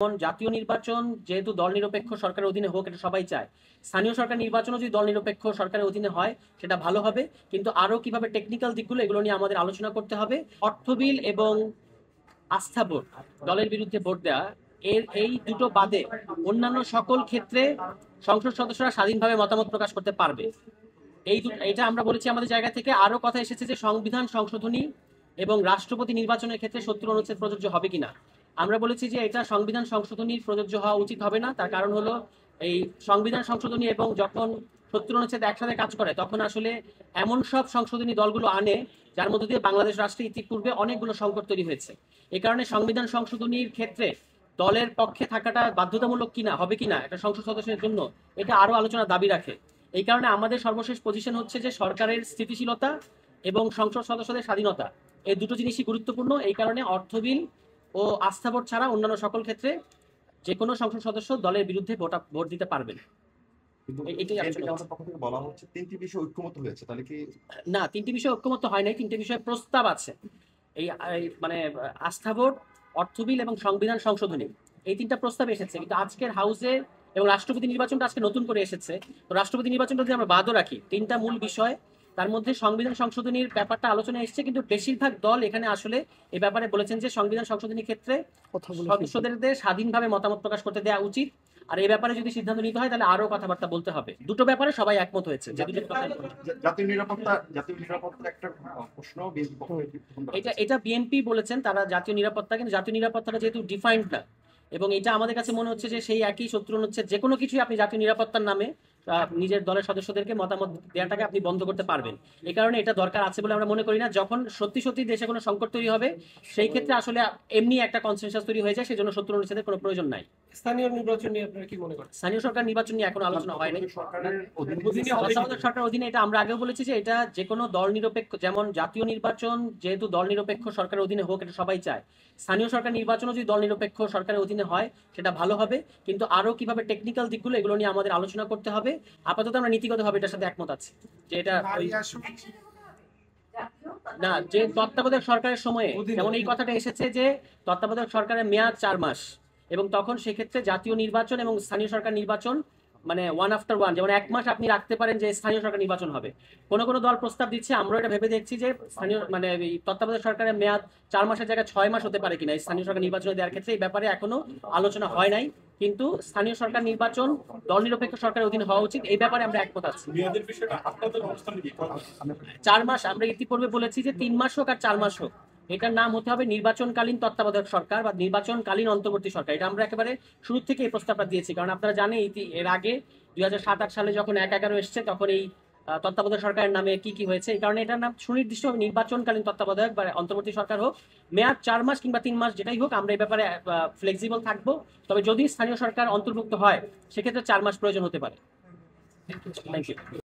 যেমন জাতীয় নির্বাচন যেহেতু দল নিরপেক্ষ সরকারের অধীনে হোক, এটা সবাই চায়। স্থানীয় সরকার নির্বাচনও যদি দল নিরপেক্ষ সরকারের অধীনে হয় সেটা ভালো হবে, কিন্তু আরো কিভাবে টেকনিক্যাল দিকগুলো এগুলো নিয়ে আমাদের আলোচনা করতে হবে। অর্থ বিল এবং আস্থা ভোট, দলের বিরুদ্ধে ভোট দেওয়া, এই দুটো বাদে অন্যান্য সকল ক্ষেত্রে সংসদ সদস্যরা স্বাধীনভাবে মতামত প্রকাশ করতে পারবে। এটা আমরা বলেছি আমাদের জায়গা থেকে। আরো কথা এসেছে যে সংবিধান সংশোধনী এবং রাষ্ট্রপতি নির্বাচনের ক্ষেত্রে 70 অনুচ্ছেদ প্রযোজ্য হবে কিনা। আমরা বলেছি যে এটা সংবিধান সংশোধনীর প্রযোজ্য হওয়া উচিত হবে না। তার কারণ হলো এই সংবিধান সংশোধনী এবং যখন 70 অনুচ্ছেদ একসাথে কাজ করে তখন আসলে এমন সব সংশোধনী দলগুলো আনে যার মধ্যে দিয়ে বাংলাদেশ রাষ্ট্রে ইতিপূর্বে অনেকগুলো সংকট তৈরি হয়েছে। এই কারণে সংবিধান সংশোধনীর ক্ষেত্রে দলের পক্ষে থাকাটা বাধ্যতামূলক কিনা হবে কিনা একটা সংসদ সদস্যের জন্য, এটা আরো আলোচনার দাবি রাখে। এই কারণে আমাদের সর্বশেষ পজিশন হচ্ছে যে সরকারের স্থিতিশীলতা এবং সংসদ সদস্যদের স্বাধীনতা, এই দুটো জিনিসই গুরুত্বপূর্ণ। এই কারণে অর্থ বিল ও আস্থা ভোট ছাড়া অন্যান্য সকল ক্ষেত্রে যে কোনো সংসদ সদস্য দলের বিরুদ্ধে ভোট দিতে পারবেন। বলা হচ্ছে তিনটি বিষয় ঐক্যমত হয়েছে, তাহলে কি? না, তিনটি বিষয় ঐক্যমত হয় নাই, তিনটি বিষয়ে প্রস্তাব আছে। এই মানে আস্থা ভোট, অর্থ বিল এবং সংবিধান সংশোধনী, এই তিনটা প্রস্তাব এসেছে। কিন্তু আজকের হাউসে এবং রাষ্ট্রপতি নির্বাচনটা আজকে নতুন করে এসেছে। তো রাষ্ট্রপতি নির্বাচনটা যদি আমরা বাদও রাখি, তিনটা মূল বিষয়, তার মধ্যে সংবিধান সংশোধনীর ব্যাপারটা আলোচনায় এসেছে, কিন্তু বেশিরভাগ দল এখানে আসলে এই ব্যাপারে বলেছেন যে সংবিধান সংশোধনীর ক্ষেত্রে সদস্যদের স্বাধীনভাবে মতামত প্রকাশ করতে দেওয়া উচিত। আর এই ব্যাপারে যদি সিদ্ধান্ত নিতে হয় তাহলে আরো কথাবার্তা বলতে হবে। দুটো ব্যাপারে সবাই একমত হয়েছে। জাতীয় নিরাপত্তা একটা প্রশ্ন এটা বিএনপি বলেছেন তারা জাতীয় নিরাপত্তা, কিন্তু জাতীয় নিরাপত্তাটা যেহেতু ডিফাইন্ড না, এবং এটা আমাদের কাছে মনে হচ্ছে যে সেই একই 70 অনুচ্ছেদ যে কোনো কিছুই আপনি জাতীয় নিরাপত্তার নামে নিজের দলের সদস্যদেরকে মতামত দেওয়াটাকে আপনি বন্ধ করতে পারবেন। এই কারণে এটা দরকার আছে বলে আমরা মনে করি না। যখন সত্যি সত্যি দেশে কোনো সংকট তৈরি হবে সেই ক্ষেত্রে আসলে এমনি একটা কনসেনসাস তৈরি হয়ে যায়, সেজন্য 70 অনুচ্ছেদের কোনো প্রয়োজন নাই। স্থানীয় নির্বাচন নিয়ে আপনারা কি মনে করেন? স্থানীয় সরকার নির্বাচন নিয়ে এখনো আলোচনা হয়নি। সরকার অধীনে এটা আমরা আগেও বলেছি যে এটা যে কোনো দল নিরপেক্ষ, যেমন জাতীয় নির্বাচন যেহেতু দল নিরপেক্ষ সরকারের অধীনে হোক, এটা সবাই চায়। স্থানীয় সরকার নির্বাচনও যদি দল নিরপেক্ষ সরকারের অধীনে হয় সেটা ভালো হবে, কিন্তু আরো কিভাবে টেকনিক্যাল দিকগুলো এগুলো নিয়ে আমাদের আলোচনা করতে হবে। আপাতত আমরা নীতিগতভাবে এটার সাথে একমত আছি যে এটা না, যে তত্ত্বাবধায়ক সরকারের সময়ে যেমন এই কথাটা এসেছে যে তত্ত্বাবধায়ক সরকারের মেয়াদ 4 মাস, এবং তখন সেক্ষেত্রে জাতীয় নির্বাচন এবং স্থানীয় সরকার নির্বাচন মানে ওয়ান আফটার ওয়ান, যেমন 1 মাস আপনি রাখতে পারেন যে স্থানীয় সরকার নির্বাচন হবে। কোন কোন দল প্রস্তাব দিচ্ছে, আমরা এটা ভেবে দেখছি যে স্থানীয় মানে তত্ত্বাবধায়ক সরকারের মেয়াদ 4 মাসের জায়গায় 6 মাস হতে পারে কিনা স্থানীয় সরকার নির্বাচনে দেওয়ার ক্ষেত্রে। এই ব্যাপারে এখনো আলোচনা হয় নাই, কিন্তু স্থানীয় সরকার নির্বাচন দল নিরপেক্ষ সরকারের অধীনে হওয়া উচিত, এই ব্যাপারে আমরা একমত আছি। 4 মাস আমরা ইতিপূর্বে বলেছি যে 3 মাস হোক আর 4 মাস হোক, এটার নাম হতে হবে নির্বাচনকালীন তত্ত্বাবধায়ক সরকার বা নির্বাচনকালীন অন্তর্বর্তী সরকার। এটা আমরা একেবারে শুরু থেকে এই প্রস্তাবটা দিয়েছি, কারণ আপনারা জানেন এর আগে 2007-8 সালে যখন 1-11 এসছে তখন এই তত্ত্বাবধায়ক সরকারের নামে কি কি হয়েছে। এই কারণে এটার নাম সুনির্দিষ্ট নির্বাচনকালীন তত্ত্বাবধায়ক বা অন্তর্বর্তী সরকার হোক, মেয়াদ 4 মাস কিংবা 3 মাস যেটাই হোক, আমরা এই ব্যাপারে ফ্লেক্সিবল থাকবো। তবে যদি স্থানীয় সরকার অন্তর্ভুক্ত হয় সেক্ষেত্রে 4 মাস প্রয়োজন হতে পারে। Thank you.